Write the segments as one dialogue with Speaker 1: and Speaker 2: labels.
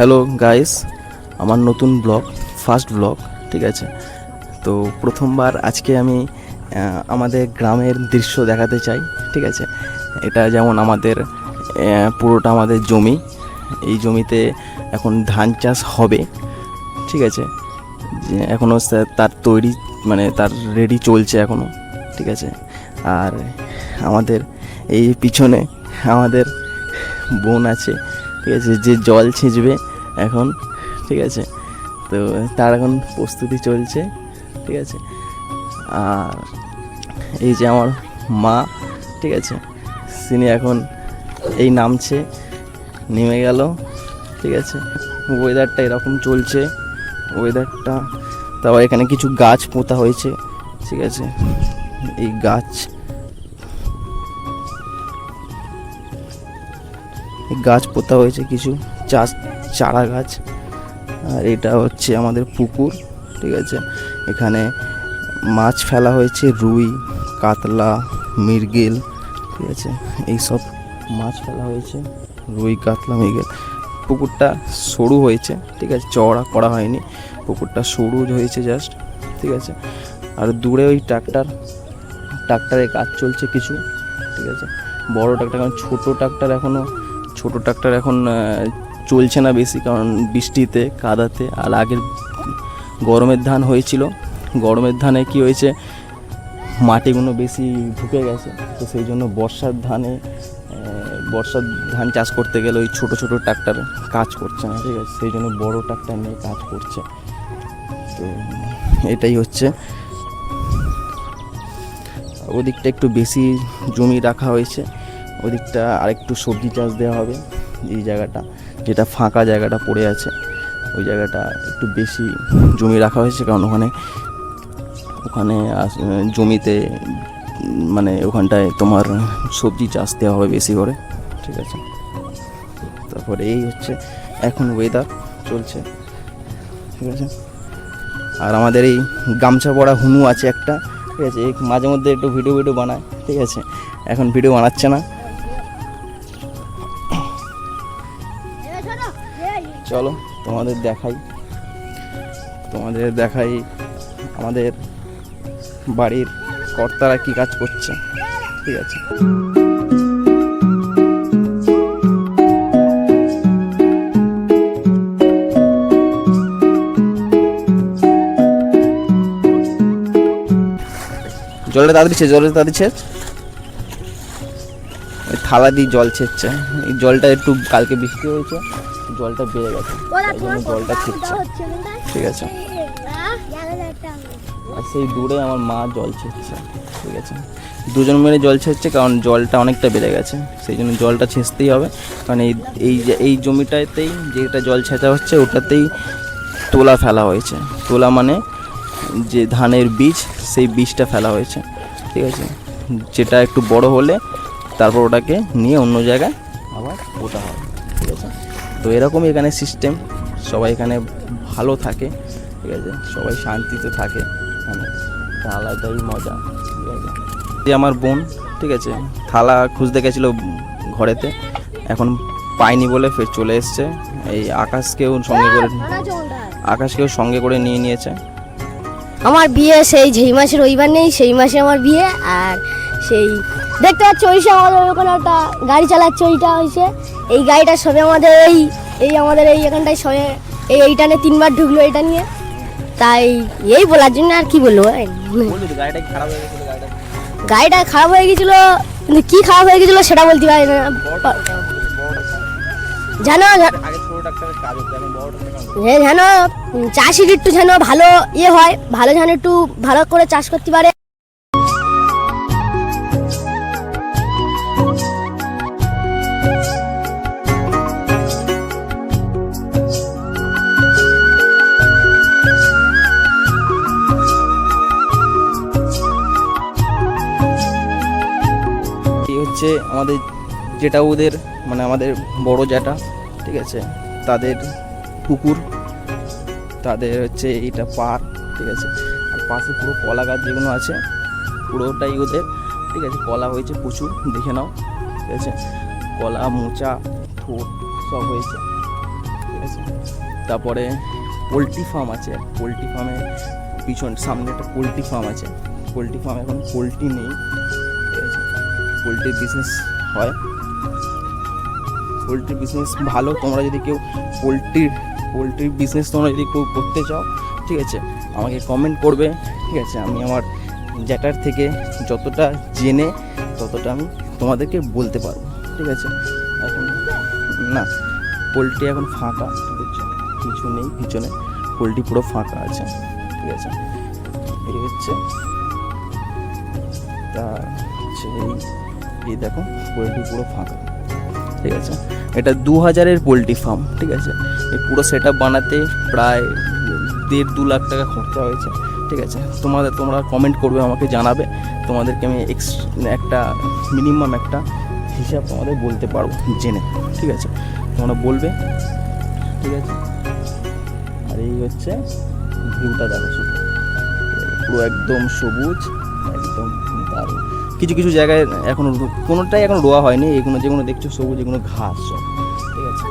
Speaker 1: Hello guys, আমার নতুন blog, first blog, ঠিক আছে। তো প্রথমবার আজকে আমি আমাদের গ্রামের দৃশ্য দেখাতে চাই, ঠিক আছে। এটা যেমন আমাদের পুরোটা আমাদের জমি, এই জমিতে এখন ধান চাষ হবে, ঠিক আছে। এখনও তার তৈরি মানে তার রেডি চলছে এখনও, ঠিক আছে। আর আমাদের এই পিছনে আমাদের বোন আছে, ঠিক আছে, যে জল ছিঁচবে এখন, ঠিক আছে। তো তার এখন প্রস্তুতি চলছে, ঠিক আছে। আর এই যে আমার মা, ঠিক আছে, তিনি এখন এই নামছে, নেমে গেল, ঠিক আছে। ওয়েদারটা এরকম চলছে, ওয়েদারটা। তারপর এখানে কিছু গাছ পোঁতা হয়েছে, ঠিক আছে। এই গাছ পোঁতা হয়েছে, কিছু চারা গাছ। আর এটা হচ্ছে আমাদের পুকুর, ঠিক আছে। এখানে মাছ ফেলা হয়েছে, রুই, কাতলা, মৃগেল, ঠিক আছে। এইসব মাছ ফেলা হয়েছে, রুই, কাতলা, মৃগেল। পুকুরটা সরু হয়েছে, ঠিক আছে, চওড়া করা হয়নি, পুকুরটা সরু হয়েছে জাস্ট, ঠিক আছে। আর দূরে ওই ট্রাক্টারে কাজ চলছে কিছু, ঠিক আছে। বড় ট্রাক্টার, কারণ ছোটো ট্রাক্টার এখন চলছে না বেশি, কারণ বৃষ্টিতে কাদাতে। আর আগের গরমের ধান হয়েছিল, গরমের ধানে কি হয়েছে, মাটিগুলো বেশি ঢুকে গেছে, তো সেই জন্য বর্ষার ধান চাষ করতে গেলে ওই ছোটো ট্রাক্টার কাজ করছে না, ঠিক আছে। সেই জন্য বড় ট্রাক্টার নিয়ে কাজ করছে। তো এটাই হচ্ছে, ওদিকটা একটু বেশি জমি রাখা হয়েছে, ওদিকটা আরেকটু সবজি চাষ দেওয়া হবে। এই জায়গাটা, যেটা ফাঁকা জায়গাটা পড়ে আছে, ওই জায়গাটা একটু বেশি জমি রাখা হয়েছে, কারণ ওখানে জমিতে মানে ওখানটায় তোমার সবজি চাষ দেওয়া হবে বেশি করে, ঠিক আছে। তারপরে এই হচ্ছে এখন ওয়েদার চলছে, ঠিক আছে। আর আমাদের এই গামছা পরা হুনু আছে একটা, ঠিক আছে, এই মাঝে মধ্যে একটু ভিডিও বানায়, ঠিক আছে। এখন ভিডিও বানাচ্ছে না। চলো তোমাদের দেখাই আমাদের বাড়ির কর্তারা কি কাজ করছে, ঠিক আছে। জলটা তাড়াতাড়ি ছেচ, থালা দিয়ে জল ছেচছে। এই জলটা একটু কালকে বৃষ্টি হয়েছে, জলটা বেড়ে গেছে, জলটা ছিটছে, ঠিক আছে। আর সেই দূরে আমার মা জল ছেঁচছে, ঠিক আছে। দুজন মিলে জল ছেঁচছে, কারণ জলটা অনেকটা বেড়ে গেছে, সেই জন্য জলটা ছেঁচতেই হবে। কারণ এই জমিটাতেই যেটা জল ছেঁচা হচ্ছে, ওটাতেই তোলা ফেলা হয়েছে। তোলা মানে যে ধানের বীজ, সেই বীজটা ফেলা হয়েছে, ঠিক আছে। যেটা একটু বড় হলে তারপর ওটাকে নিয়ে অন্য জায়গায় আবার পোতা হয়, ঠিক আছে। তো এরকমই এখানে সিস্টেম, সবাই এখানে ভালো থাকে, ঠিক আছে, সবাই শান্তিতে থাকে, মানে আলাদাই মজা, ঠিক আছে। আমার বোন, ঠিক আছে, থালা খুঁজতে গেছিলো ঘরেতে, এখন পাইনি বলে ফের চলে এসছে। এই আকাশকেও সঙ্গে করে নিয়ে নিয়েছে।
Speaker 2: আমার বিয়ে সেই যেই মাসে রবিবার নেই সেই মাসে আমার বিয়ে। আর সেই দেখতে পাচ্ছি ওইসব আমাদের ওখানে একটা গাড়ি চালাচ্ছে, ওইটা হয়েছে এই গাড়িটা সবে আমাদের আমাদের এই এখানটায় সবে এইটানে 3বার ঢুকলো এটা নিয়ে। তাই এই বলার জন্য আর কি বলবো, গাড়িটা খারাপ হয়ে গেছিলো, কিন্তু কি খারাপ হয়ে গেছিলো সেটা বলতে পারি না। জানো যেন চাষির একটু যেন ভালো হয়, ভালো যেন একটু ভালো করে চাষ করতে পারে।
Speaker 1: হচ্ছে আমাদের যেটা ওদের মানে আমাদের বড় জ্যাঠা, ঠিক আছে, তাদের পুকুর, তাদের হচ্ছে এইটা পার্ক, ঠিক আছে। আর পাশে পুরো কলা গাছ যেগুলো আছে পুরোটাই ওদের, ঠিক আছে। কলা হয়েছে প্রচুর, দেখে নাও, ঠিক আছে। কলা, মোচা, ঠোঁট সব হয়েছে, ঠিক আছে। আছে। তারপরে পোলট্রি ফার্ম আছে, পোলট্রি ফার্মের সামনে একটা পোলট্রি ফার্ম আছে। পোলট্রি ফার্মে এখন পোলট্রি নেই, ঠিক আছে। পোলট্রির বিজনেস হয়, পোলট্রি বিজনেস ভালো। তোমরা যদি কেউ পোলট্রির বিজনেস তোমরা যদি কেউ করতে চাও, ঠিক আছে, আমাকে কমেন্ট করবে, ঠিক আছে। আমি আমার জ্যাঠার থেকে যতটা জেনে ততটা আমি তোমাদেরকে বলতে পারবো, ঠিক আছে। এখন না, পোলট্রি এখন ফাঁকা, বুঝছো, কিছু নেই পিছনে, পোলট্রি পুরো ফাঁকা আছে, ঠিক আছে। এই হচ্ছে তা হচ্ছে এই দেখো পোলট্রি পুরো ফাঁকা, ঠিক আছে। এটা 2000-এর পোলট্রি ফার্ম, ঠিক আছে। এই পুরো সেট আপ বানাতে প্রায় 1.5-2 লাখ টাকা খরচা হয়েছে, ঠিক আছে। তোমরা কমেন্ট করবে, আমাকে জানাবে, তোমাদেরকে আমি একটা মিনিমাম একটা হিসাব তোমাদের বলতে পারবো জেনে, ঠিক আছে। তোমরা বলবে, ঠিক আছে। আর এই হচ্ছে ভিউটা দেখো, শুধু পুরো একদম সবুজ, একদম দারুণ। কিছু কিছু জায়গায় এখনো কোনোটাই এখন রোয়া হয়নি, এগুলো যেগুলো দেখছো সবুজ, এগুলো ঘাস সব, ঠিক আছে।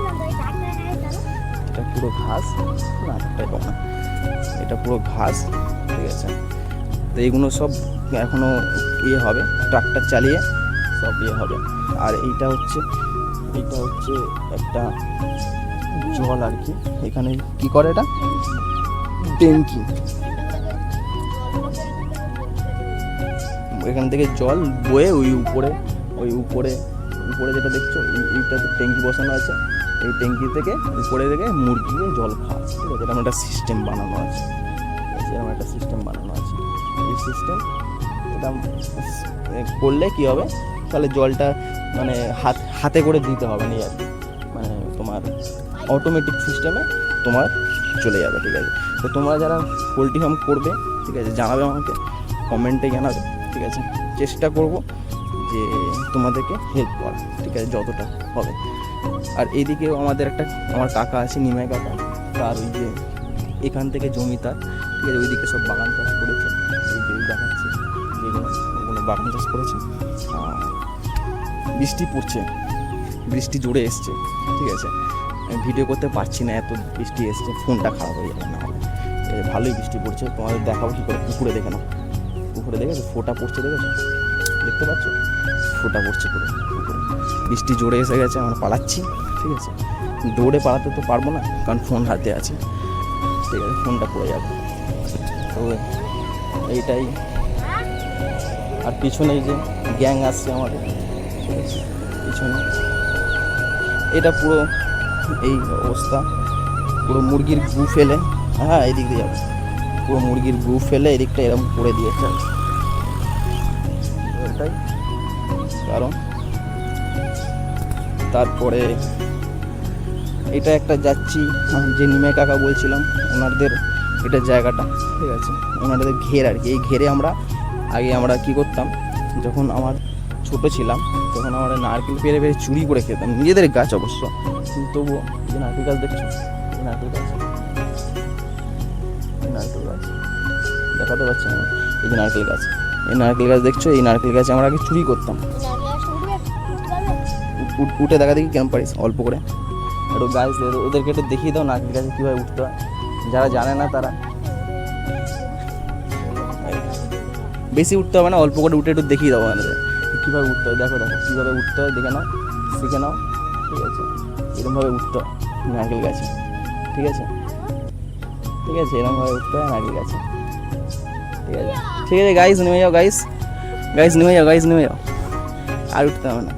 Speaker 1: এটা পুরো ঘাস না, এটা পুরো ঘাস, ঠিক আছে। তো এইগুলো সব এখনো হবে, ট্রাক্টর চালিয়ে সব হবে। আর এইটা হচ্ছে একটা জল আর কি, এখানে কি করে, এটা ট্যাঙ্কি, এখান থেকে জল বয়ে ওই উপরে যেটা দেখছো, এইটা তো ট্যাঙ্কি বসানো আছে। এই ট্যাঙ্কি থেকে উপরে থেকে মুরগিকে জল খাওয়া, ঠিক আছে। এরকম একটা সিস্টেম বানানো আছে, এই সিস্টেম এটা করলে কি হবে, তাহলে জলটা মানে হাতে করে দিতে হবে না আর কি, মানে তোমার অটোমেটিক সিস্টেমে তোমার চলে যাবে, ঠিক আছে। তো তোমরা যারা পোলট্রি ফার্ম করবে, ঠিক আছে, জানাবে আমাকে, কমেন্টে জানাবে, ঠিক আছে। চেষ্টা করব যে তোমাদেরকে হেল্প করা, ঠিক আছে, যতটা হবে। আর এইদিকেও আমার কাকা আছে, নিমাই কাকা, তার ওই যে এখান থেকে জমি তার, ঠিক আছে, ওইদিকে সব বাগান চাষ করেছে, এই যে দেখাচ্ছে ওগুলো বাগান চাষ করেছে। বৃষ্টি পড়ছে, বৃষ্টি জোরে এসছে, ঠিক আছে। আমি ভিডিও করতে পারছি না, এত বৃষ্টি এসছে, ফোনটা খারাপ হয়ে যাবে না হলে। ভালোই বৃষ্টি পড়ছে, তোমাদের দেখাবো কী করে। পুকুরে দেখে নাও, পুকুরে দেখেছো ফোঁটা পড়ছে, দেখতে পাচ্ছ, ফোঁটা পড়ছে পুরো পুকুরে। বৃষ্টি জোরে এসে গেছে, আমরা পালাচ্ছি, ঠিক আছে। দৌড়ে পালাতে তো পারবো না, কারণ ফোন হাতে আছে, ঠিক আছে, ফোনটা পড়ে যাবে। তো এইটাই। আর পিছনে এই যে গ্যাং আসছে আমাদের, ঠিক আছে, পিছনে এটা পুরো এই অবস্থা, পুরো মুরগির গু ফেলে, হ্যাঁ এদিক দিয়ে যাবে, পুরো মুরগির গু ফেলে এদিকটা এরকম করে দিয়েছে, এটাই কারণ। তারপরে এটা একটা যাচ্ছি, যে নিমাই কাকা বলছিলাম, ওনাদের এটা জায়গাটা, ঠিক আছে, ওনাদের ঘের আর কি। এই ঘেরে আমরা কি করতাম, যখন আমার ছোট ছিলাম তখন আমরা নারকেল পেরে চুরি করে খেতাম, নিজেদের গাছ অবশ্য, কিন্তু তবুও যে নারকেল গাছ দেখছো, এই নারকেল গাছ দেখাতে পারছি না, এই যে নারকেল গাছ দেখছো, এই নারকেল গাছে আমরা আগে চুরি করতাম। উঠে দেখা দেখি কেমন পারিস, অল্প করে একটু গাছ, ওদেরকে একটু দেখিয়ে দাও নারকেল গাছে কীভাবে উঠতে হয়, যারা জানে না তারা। বেশি উঠতে হবে না, অল্প করে উঠে একটু দেখিয়ে দাও আমাদের কীভাবে উঠতে হয়। দেখো কীভাবে উঠতে হয়, দেখে নাও, শিখে নাও, ঠিক আছে। এরকমভাবে উঠতে হয় নারকেল গাছে, ঠিক আছে, এরকমভাবে উঠতে হয় নারকেল গাছে, ঠিক আছে। গাইস নেমে যাও, নেমে যাও, আর উঠতে হবে না,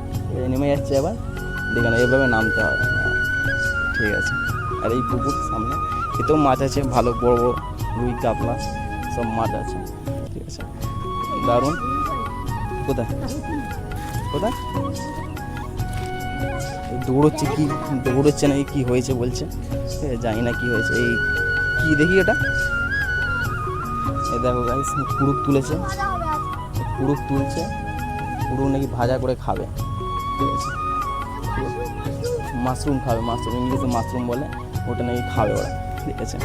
Speaker 1: নেমে যাচ্ছে আবার, দেখে নাও, এভাবে নামতে হবে, ঠিক আছে। আর এই পুকুর সামনে এতেও মাছ আছে, ভালো বড় বড় রুই কাতলা সব মাছ আছে, ঠিক আছে, দারুণ। কোথায় দৌড়চ্ছে নাকি, কি হয়েছে বলছে, জানি না কি হয়েছে। এই কি দেখি এটা, এই দেখো গাইস, পুরুক তুলছে, পুরুক নাকি ভাজা করে খাবে, ঠিক আছে। মাশরুম খাবে, ইংলিশে মাশরুম বলে, ওটা নাকি খাবে ওরা, ঠিক আছে।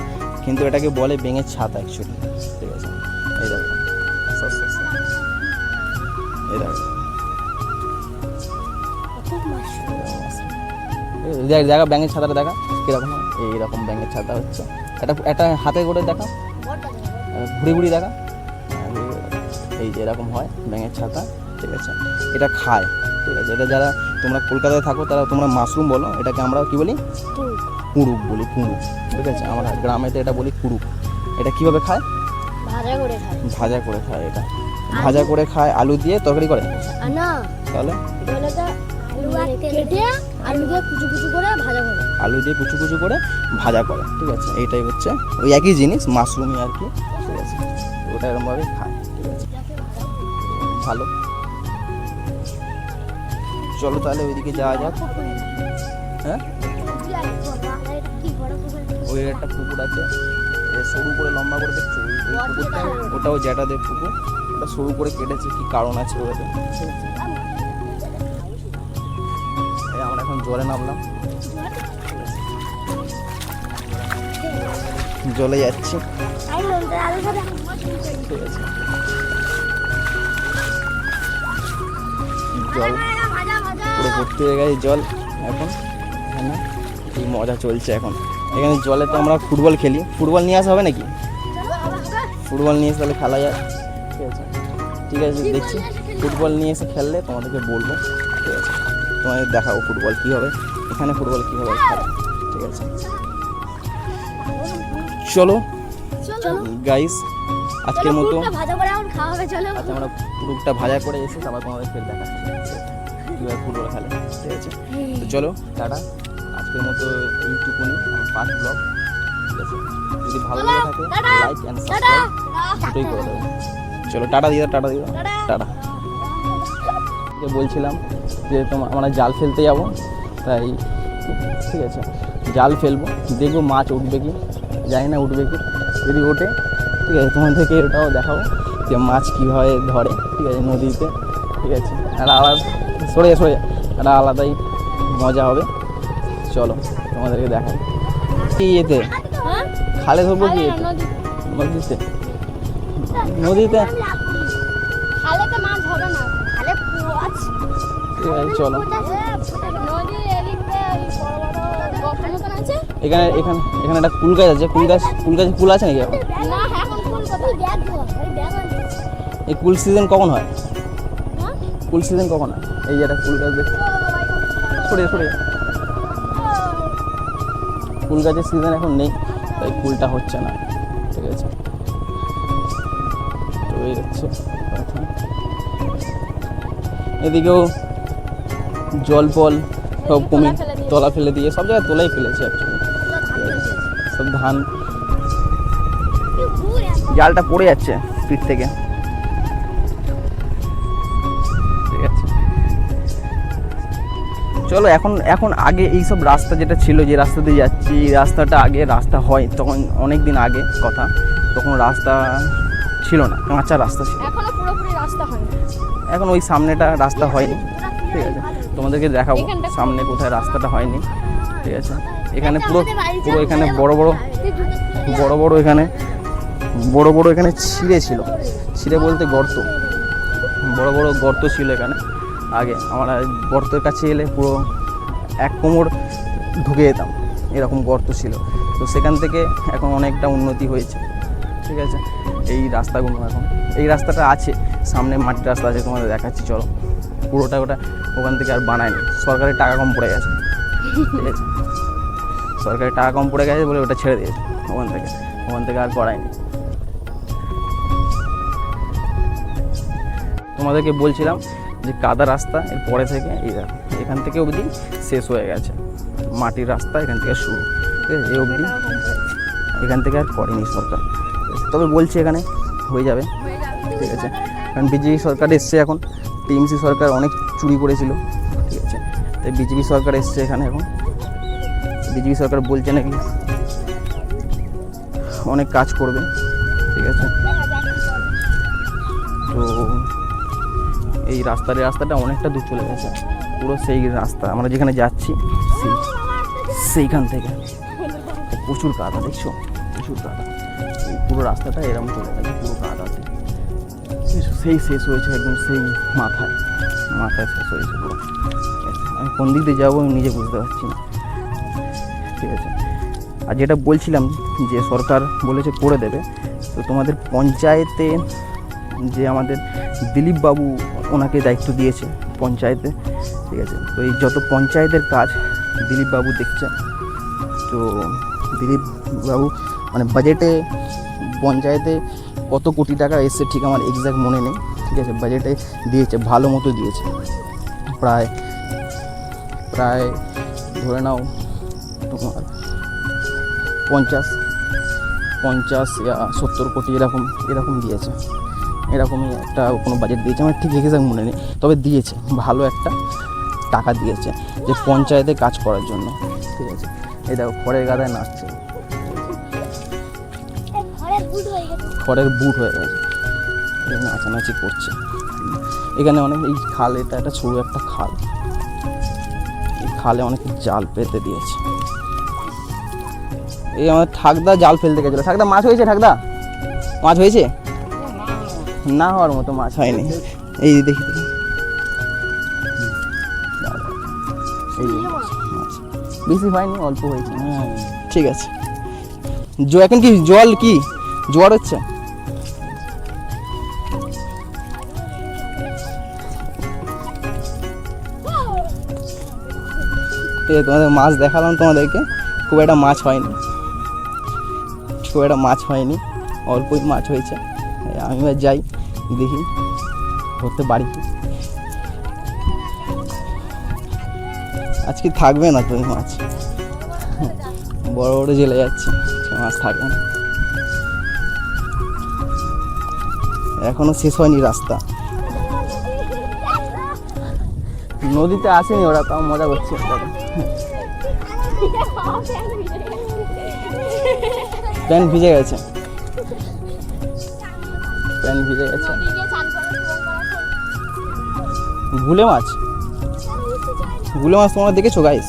Speaker 1: কিন্তু এটাকে বলে বেঙের ছাতা অ্যাকচুয়ালি, ঠিক আছে। এই দেখো, দেখা ব্যাঙের ছাতাটা দেখা কীরকম হয়, এইরকম ব্যাঙের ছাতা হচ্ছে। একটা হাতে করে দেখা, ঘুরে ঘুরে দেখা, এই যে এরকম হয় ব্যাঙের ছাতা, ঠিক আছে। এটা খায়, ঠিক আছে। এটা যারা তোমরা কলকাতায় থাকো তারা তোমরা মাশরুম বলো, এটাকে আমরা কী বলি, কুড়ুক বলি, কুড়ুক, ঠিক আছে। আমরা গ্রামেতে এটা বলি কুড়ুক। এটা কীভাবে খায়,
Speaker 2: ভাজা করে খায়।
Speaker 1: ভাজা করে খায়, এটা ভাজা করে খায়, আলু দিয়ে তরকারি করে,
Speaker 2: না
Speaker 1: তাহলে
Speaker 2: কেটে আলু দিয়ে কুচু কুচু করে ভাজা করে,
Speaker 1: আলু দিয়ে কুচু কুচু করে ভাজা করে, ঠিক আছে। এইটাই হচ্ছে ওই একই জিনিস, মাশরুমই আর কি, ঠিক আছে। ওটা এরকমভাবে খায়, ঠিক আছে। ভালো, চলো তাহলে ওইদিকে যাওয়া যাক। হ্যাঁ, ওই একটা পুকুর আছে, সরু করে লম্বা করে দেখছো, ওই পুকুরটা, ওটাও জ্যাঠাদের পুকুর। ওটা সরু করে কেটেছে, কি কারণ আছে ওটা, ঠিক আছে। আমরা এখন জলে নামলাম, জলে যাচ্ছি, ঠিক আছে। জল পুরো ভর্তি হয়ে গেছে জল এখন, এখানে কি মজা চলছে এখন। এখানে জলে তো আমরা ফুটবল খেলি, ফুটবল নিয়ে আসা হবে নাকি, ফুটবল নিয়ে এসে তাহলে খেলা যায়, ঠিক আছে। ঠিক আছে, দেখছি ফুটবল নিয়ে এসে খেললে তোমাদেরকে বলবো, ঠিক আছে। তোমাদের দেখাবো ফুটবল কীভাবে, এখানে ফুটবল কীভাবে খেলে, ঠিক আছে। চলো গাইস, আজকের মতো
Speaker 2: ভাজা করে এখন খাওয়া হবে, চলো।
Speaker 1: আচ্ছা, আমরা পুরুকটা ভাজা করে এসে তারপর তোমাদের ফের দেখাচ্ছি কীভাবে ফুটবল খেলে, ঠিক আছে। তো চলো টাটা, আজকের মতো এইটুকুনি আমার ফার্স্ট ব্লগ, ঠিক আছে। যদি ভালো লেগে থাকে লাইক অ্যান্ড সাবস্ক্রাইব দুটোই করে দেবো। চলো টাটা দিয়ে দাও, টাটা দিয়ে দাও, টাটা। বলছিলাম যে আমরা জাল ফেলতে যাবো, তাই ঠিক আছে জাল ফেলবো, দেখবো মাছ উঠবে কি, জানি না উঠবে কি। যদি ওঠে, ঠিক আছে, তোমাদেরকে ওটাও দেখাবো যে মাছ কীভাবে ধরে, ঠিক আছে, নদীতে, ঠিক আছে। আর আলাদা সরে একটা আলাদাই মজা হবে। চলো তোমাদেরকে দেখাই কি এতে খালে ধরবো, কি এতে নদীতে, নদীতে
Speaker 2: খালেতে মাছ হবে না, খালে মাছ,
Speaker 1: ঠিক আছে। চলো
Speaker 2: নদী এদিকে বড় বড় গর্তের মতন আছে,
Speaker 1: এখানে এখানে এখানে একটা কুল গাছ আছে, কুল গাছে কুল আছে নাকি এখন?
Speaker 2: না এখন ফুল কোথায়, ব্যাগ ধোয়া, ওই ব্যাগ আছে।
Speaker 1: এই কুল সিজন কখন হয়, কুল সিজন কখন হয়? এই যে একটা কুল গাছ দেখছি, সরে কুল গাছের সিজন এখন নেই, তাই কুলটা হচ্ছে না, ঠিক আছে। তো এই হচ্ছে কথা। এদিকেও জল ফল সব কমে, তলা ফেলে দিয়ে, সব জায়গায় তোলাই ফেলেছে অ্যাকচুয়ালি, সব ধান। জালটা পড়ে যাচ্ছে পিঠ থেকে, ঠিক আছে। চলো এখন আগে এইসব রাস্তা যেটা ছিল, যে রাস্তা দিয়ে যাচ্ছি, এই রাস্তাটা আগে রাস্তা হয় তখন, অনেক দিন আগে কথা, তখন রাস্তা ছিল না, কাঁচা রাস্তা ছিল।
Speaker 2: এখনো পুরোপুরি রাস্তা হয়নি,
Speaker 1: এখন ওই সামনেটা রাস্তা হয়নি, ঠিক আছে। তোমাদেরকে দেখাবো সামনে কোথায় রাস্তাটা হয়নি, ঠিক আছে। এখানে পুরো এখানে বড় বড় এখানে ছিঁড়ে ছিল, ছিঁড়ে বলতে গর্ত, বড় বড় গর্ত ছিল এখানে আগে। আমরা গর্তের কাছে এলে পুরো এক কোমর ঢুকে যেতাম, এরকম গর্ত ছিল। তো সেখান থেকে এখন অনেকটা উন্নতি হয়েছে, ঠিক আছে। এই রাস্তাগুলো এখন, এই রাস্তাটা আছে সামনে, মাটির রাস্তা আছে, তোমাদের দেখাচ্ছি চলো। পুরোটা ওখান থেকে আর বানায়নি, সরকারের টাকা কম পড়ে গেছে, ঠিক আছে। সরকারের টাকা কম পড়ে গেছে বলে ওটা ছেড়ে দিয়েছে, ওখান থেকে আর করায়নি। তোমাদেরকে বলছিলাম যে কাদা রাস্তা, এর পরে থেকে এই এখান থেকে অবধি শেষ হয়ে গেছে, মাটির রাস্তা এখান থেকে শুরু, ঠিক আছে, এই অবধি। এখান থেকে আর করেনি সরকার, তবে বলছে এখানে হয়ে যাবে, ঠিক আছে। কারণ বিজেপি সরকার এসছে এখন, টিএমসি সরকার অনেক চুরি করেছিল, ঠিক আছে। তাই বিজেপি সরকার এসছে এখানে এখন, বিজেপি সরকার বলছে নাকি অনেক কাজ করবে, ঠিক আছে। তো এই রাস্তাটা অনেকটা দূর চলে গেছে, পুরো সেই রাস্তা আমরা যেখানে যাচ্ছি সেইখান থেকে প্রচুর কাদা, দেখছো প্রচুর কাদা, এই পুরো রাস্তাটা এরকম চলে গেছে, পুরো কাদাতে সেই শেষ হয়েছে একদম, সেই মাথায় শেষ হয়েছে পুরো। আমি কোন দিক দিয়ে যাবো আমি নিজে বুঝতে পারছি না। ঠিক আছে। আর যেটা বলছিলাম যে সরকার বলেছে করে দেবে, তো তোমাদের পঞ্চায়েতে যে আমাদের দিলীপ বাবু ওনাকে দায়িত্ব দিয়েছে পঞ্চায়েতে, ঠিক আছে। তো এই যত পঞ্চায়েতের কাজ দিলীপ বাবু দেখছে। তো দিলীপ বাবু মানে বাজেটে পঞ্চায়েতে কত কোটি টাকা এসছে ঠিক আমার এক্স্যাক্ট মনে নেই, ঠিক আছে। বাজেটে দিয়েছে, ভালো মতো দিয়েছে, প্রায় ধরে নাও তোমার 50-70 কোটি এরকম দিয়েছে, এরকমই একটা কোনো বাজেট দিয়েছে, আমার ঠিক এক্স্যাক্ট মনে নেই, তবে দিয়েছে, ভালো একটা টাকা দিয়েছে যে পঞ্চায়েতে কাজ করার জন্য, ঠিক আছে। এই দেখো খড়ের গাদায় নাচছে, খড়ের বুট হয়ে গেছে, নাচানাচি করছে। এখানে অনেক এই খাল, এটা একটা ছোট একটা খাল, এই খালে অনেকে জাল পেতে দিয়েছে। এই আমার ঠাকদা জাল ফেলতে গেছিল। ঠাকদা মাছ হয়েছে? ঠাকদা মাছ হয়েছে? না হওয়ার মতো মাছ হয়নি। এই দেখি এই মাছ বেশি হয়নি, অল্প হয়েছে, ঠিক আছে। এখন কি জল কি জোয়ার হচ্ছে? তোমাদের মাছ দেখালাম তোমাদেরকে, খুব একটা মাছ হয়নি, অল্পই মাছ হয়েছে। আমি এবার যাই দেখি ধরতে পারি কি। আজকে থাকবে না তুমি মাছ, বড় বড় জেলে যাচ্ছে, মাছ থাকবে না। এখনো শেষ হয়নি রাস্তা, নদীতে আসেনি ওরা, তাও মজা করছে। প্যান্ট ভিজে গেছে, গুলে মাছ তোমরা দেখেছো গাইস?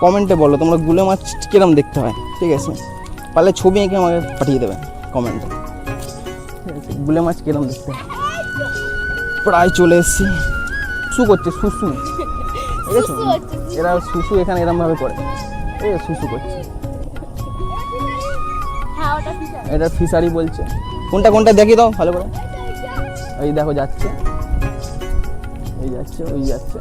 Speaker 1: কমেন্টে বলো তোমরা গুলে মাছ কিরম দেখতে হয়, ঠিক আছে। পারলে ছবি এঁকে আমাকে পাঠিয়ে দেবে কমেন্টে, ঠিক আছে। গুলে মাছ কিরম দেখতে হয়। প্রায় চলে এসেছি। শুশু করছে, শুশু, ঠিক আছে। এরা শুশু এখানে এরম ভাবে করে, এই শুশু করছে। এটা ফিশারি বলছে। কোনটা দেখি দাও ভালো করে। এই দেখো যাচ্ছে, ওই যাচ্ছে,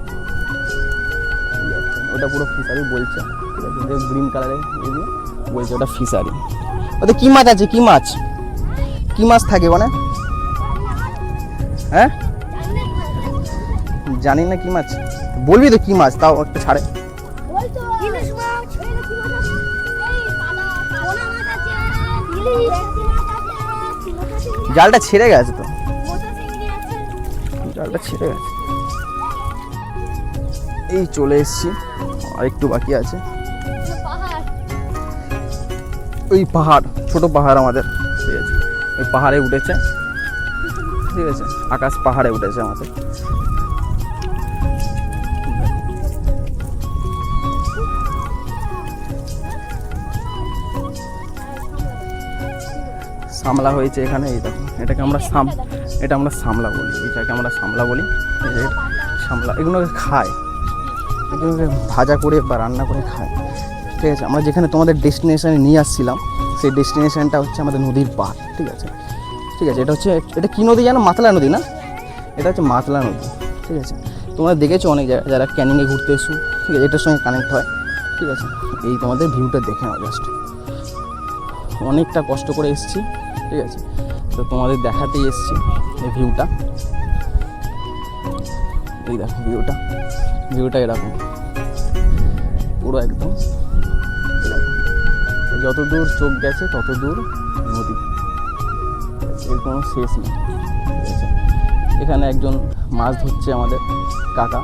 Speaker 1: ওটা পুরো ফিশারি বলছে, ঠিক আছে। গ্রিন কালারের বলছে ওটা ফিশারি। ওতে কি মাছ আছে? কি মাছ থাকে ওখানে? হ্যাঁ জানি না কি মাছ, বলবি তো কি মাছ, তাও একটা ছাড়ে। জালটা ছেড়ে গেছে তো, এই চলে এসছি, আর একটু বাকি আছে। ওই পাহাড়, ছোট পাহাড় আমাদের, ঠিক আছে। ওই পাহাড়ে উঠেছে, ঠিক আছে। আকাশ পাহাড়ে উঠেছে আমাদের। সামলা হয়েছে এখানে, এই দেখো, এটা আমরা সামলা বলি, সামলা। এগুলোকে খায়, এগুলোকে ভাজা করে বা রান্না করে খায়, ঠিক আছে। আমরা যেখানে তোমাদের ডেস্টিনেশনে নিয়ে আসছিলাম, সেই ডেস্টিনেশনটা হচ্ছে আমাদের নদীর পাড়, ঠিক আছে। এটা কি নদী জানো? মাতলা নদী না? এটা হচ্ছে মাতলা নদী, ঠিক আছে। তোমরা দেখেছো অনেক জায়গায়, যারা ক্যানিংয়ে ঘুরতে এসো, ঠিক আছে, এটার সঙ্গে কানেক্ট হয়, ঠিক আছে। এই তোমাদের ভিউটা দেখে নাও জাস্ট, অনেকটা কষ্ট করে এসেছি, ঠিক আছে। তো তোমাদের দেখাতেই এসেছি এই ভিউটা। এই দেখো ভিউটা এরকম, পুরো একদম এরকম, যত দূর চোখ গেছে তত দূর নদী, এর কোনো শেষ নেই, ঠিক আছে। এখানে একজন মাছ ধরছে, আমাদের কাকা,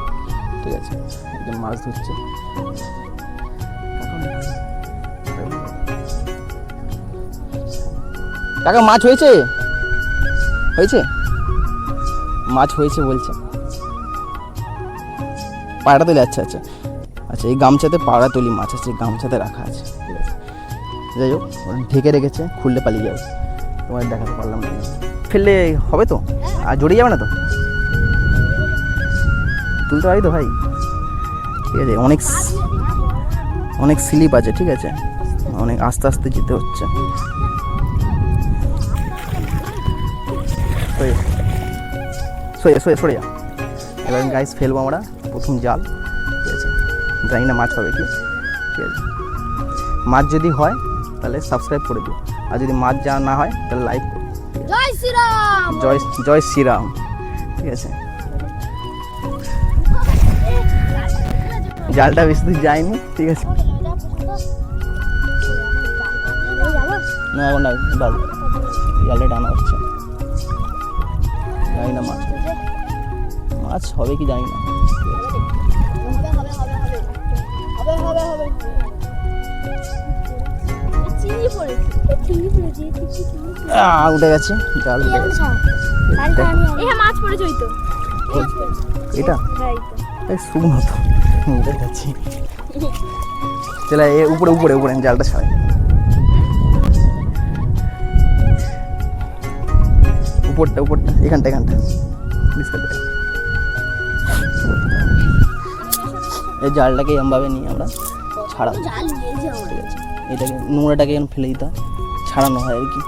Speaker 1: ঠিক আছে, একজন মাছ ধরছে। কাকা মাছ হয়েছে বলছে। পায়রা তুলি, আচ্ছা, এই গামছাতে পায়রা তুলি মাছ আছে, গামছাতে রাখা আছে, ঠিক আছে। যাই হোক, ঢেকে রেখেছে, খুললে পালিয়ে যাবে, তোমার দেখাতে পারলাম না। ফেললে হবে তো? আর জড়িয়ে যাবে না তো? তুলতে পারি তো ভাই? ঠিক আছে, অনেক স্লিপ আছে, ঠিক আছে, অনেক আস্তে আস্তে যেতে হচ্ছে। সরে যা। এবার গাইস ফেলবো আমরা প্রথম জাল, ঠিক আছে, জানি না মাছ হবে কি, ঠিক আছে, মাছ যদি হয় তাহলে সাবস্ক্রাইব করে দিও, আর যদি মাছ যা না হয় তাহলে লাইক করো।
Speaker 2: জয় শ্রীরাম।
Speaker 1: জয় শ্রীরাম, ঠিক আছে। জালটা বেশি দূর যায়নি, ঠিক আছে, না এখন না, জালটা টানা হচ্ছে, জানি না মাছ হবে কি জানি না। উঠে গেছে জাল,
Speaker 2: মাছ পড়েছে ওই তো,
Speaker 1: এটা শুকনো তো উঠে যাচ্ছি। চলে উপরে উপরে উপরে জালটা ছাড়াই, উপরটা এখানটা এই জালটাকে এমভাবে নিয়ে আমরা ছাড়াবো, ঠিক আছে, এটাকে নোংরাটাকে ফেলে দিতে হয়, ছাড়ানো হয় আর কি।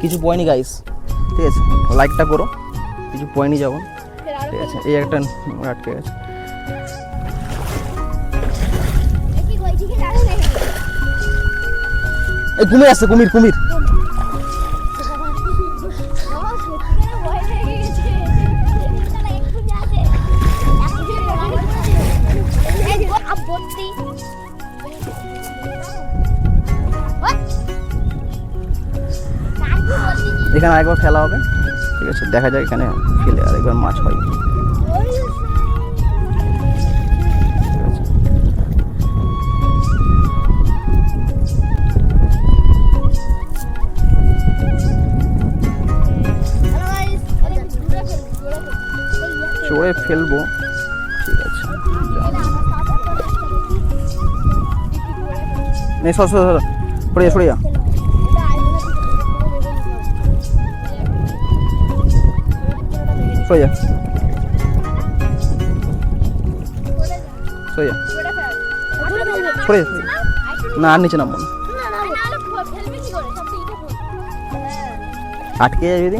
Speaker 1: কিছু পয়নি গাইস, ঠিক আছে, লাইকটা করো, কিছু পয়নি যাবো, ঠিক আছে। এই একটা আটকে গেছে, এই কুমির আসছে, কুমির এখানে আরেকবার ফেলা হবে, ঠিক আছে, দেখা যায় এখানে ফেলে আরেকবার মাছ হয়। চড়ে ফেলবো, ঠিক আছে, সরে যা। না আর নিচে নামবো না, আটকে যায় যদি।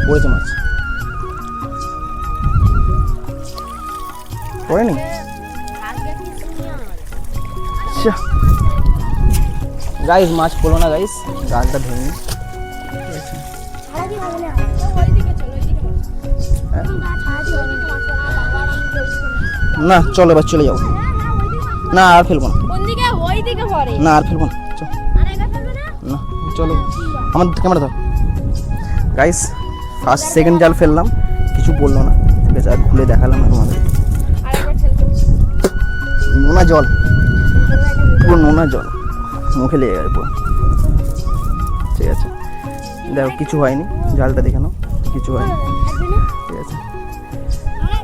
Speaker 1: পড়েছে মাছ, পড়েনি, গাইস মাছ পড়লো না গাইস, জালটা ধরে না, চলো এবার চলে যাও, না আর ফেলবো না, না আর ফেলবো না, না চলো, আমার ক্যামেরা ধর। গাইস ফার্স্ট সেকেন্ড জাল ফেললাম, কিছু বললো না, ঠিক আছে, আর খুলে দেখালাম তোমাদের, নোনা জল, পুরো নোনা জল, মুখে লেগে গেছে পুরো, ঠিক আছে, দেখো কিছু হয়নি, জালটা দেখে নাও, কিছু হয়নি, ঠিক আছে।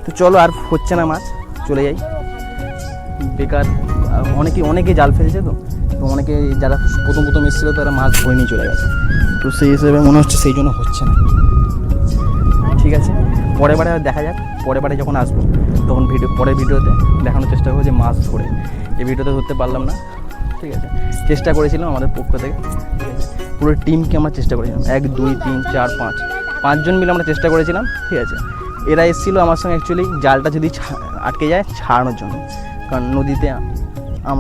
Speaker 1: তো চলো আর হচ্ছে না মাছ, চলে যাই, বেকার। অনেকে জাল ফেলছে, তো অনেকে যারা প্রথম এসেছিলো তারা মাছ ধরে নিয়ে চলে গেছে, তো সেই হিসেবে মনে হচ্ছে সেই জন্য হচ্ছে না, ঠিক আছে। পরের বারে দেখা যাক, পরের বারে যখন আসবো তখন পরের ভিডিওতে দেখানোর চেষ্টা করবো যে মাছ ধরে। এই ভিডিওতে ধরতে পারলাম না, ঠিক আছে, চেষ্টা করেছিলাম আমাদের পক্ষ থেকে, ঠিক আছে, পুরো টিমকে আমরা চেষ্টা করেছিলাম, 1 2 3 4 5 5জন মিলে আমরা চেষ্টা করেছিলাম, ঠিক আছে। এরা এসেছিলো আমার সঙ্গে অ্যাকচুয়ালি জালটা যদি আটকে যায় ছাড়ানোর জন্য, কারণ নদীতে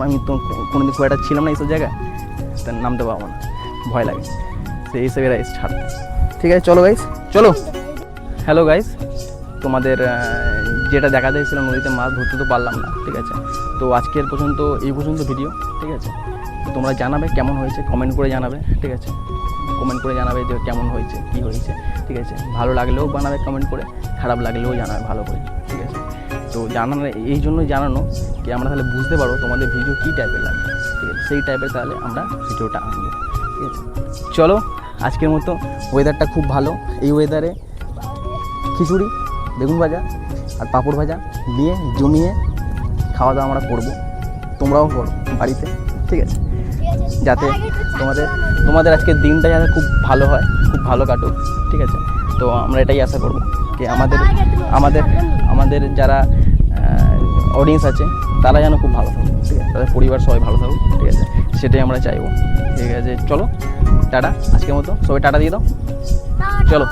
Speaker 1: আমি তো কোনোদিন খুব একটা ছিলাম না এইসব জায়গায়, তা নামতে পারবো না, ভয় লাগে, সেই হিসেবে এরা এসে ছাড়বে, ঠিক আছে। চলো গাইস, চলো। হ্যালো গাইস, তোমাদের যেটা দেখাতে এসেছিলাম নদীতে মাছ ধরতে তো পারলাম না, ঠিক আছে। তো আজকের পর্যন্ত এই পর্যন্ত ভিডিও, ঠিক আছে। তো তোমরা জানাবে কেমন হয়েছে, কমেন্ট করে জানাবে, ঠিক আছে। কমেন্ট করে জানাবে যে কেমন হয়েছে, কী হয়েছে, ঠিক আছে। ভালো লাগলেও বানাবে কমেন্ট করে, খারাপ লাগলেও জানাবে ভালো করে, ঠিক আছে। তো জানানো এই জন্যই জানানো কি আমরা তাহলে বুঝতে পারবো তোমাদের ভিডিও কী টাইপের লাগে, ঠিক আছে। সেই টাইপের তাহলে আমরা ভিডিওটা আনবো, ঠিক আছে। চলো আজকের মতো, ওয়েদারটা খুব ভালো, এই ওয়েদারে খিচুড়ি, বেগুন ভাজা আর পাঁপড় ভাজা দিয়ে জমিয়ে খাওয়া দাওয়া আমরা করবো, তোমরাও করো বাড়িতে, ঠিক আছে। যাতে তোমাদের আজকের দিনটা যাতে খুব ভালো হয়, খুব ভালো কাটুক, ঠিক আছে। তো আমরা এটাই আশা করবো কি আমাদের যারা অডিয়েন্স আছে তারা যেন খুব ভালো থাকুক, ঠিক আছে। তাদের পরিবার সবাই ভালো থাকুক, ঠিক আছে, সেটাই আমরা চাইবো, ঠিক আছে। চলো টাটা, আজকের মতো সবাই টাটা দিয়ে দাও, চলো।